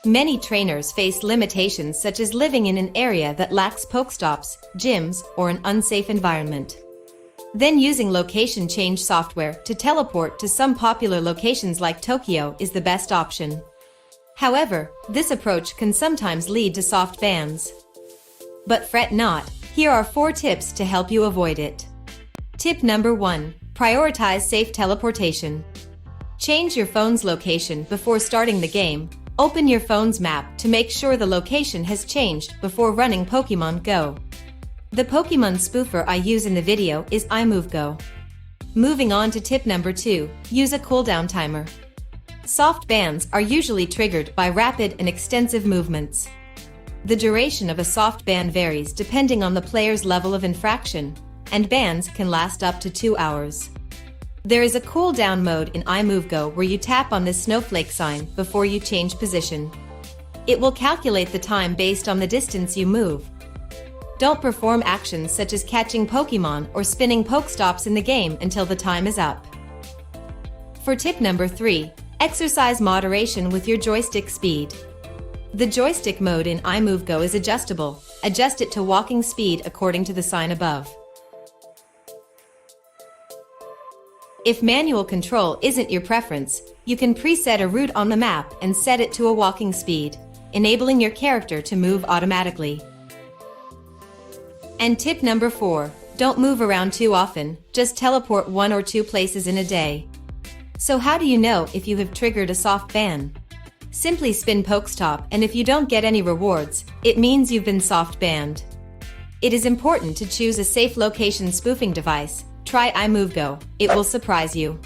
Many trainers face limitations such as living in an area that lacks Pokestops, gyms, or an unsafe environment. Then using location change software to teleport to some popular locations like Tokyo is the best option. However, this approach can sometimes lead to soft bans. But fret not, here are 4 tips to help you avoid it. Tip number 1. Prioritize safe teleportation. Change your phone's location before starting the game. Open your phone's map to make sure the location has changed before running Pokémon Go. The Pokémon Spoofer I use in the video is iMoveGo. Moving on to tip number 2, use a cooldown timer. Soft bans are usually triggered by rapid and extensive movements. The duration of a soft ban varies depending on the player's level of infraction, and bans can last up to 2 hours. There is a cooldown mode in iMoveGo where you tap on this snowflake sign before you change position. It will calculate the time based on the distance you move. Don't perform actions such as catching Pokémon or spinning Pokestops in the game until the time is up. For tip number 3, exercise moderation with your joystick speed. The joystick mode in iMoveGo is adjustable. Adjust it to walking speed according to the sign above. If manual control isn't your preference, you can preset a route on the map and set it to a walking speed, enabling your character to move automatically. And tip number 4, don't move around too often, just teleport 1 or 2 places in a day. So how do you know if you have triggered a soft ban? Simply spin Pokestop, and if you don't get any rewards, it means you've been soft banned. It is important to choose a safe location spoofing device. Try iMoveGo, it will surprise you.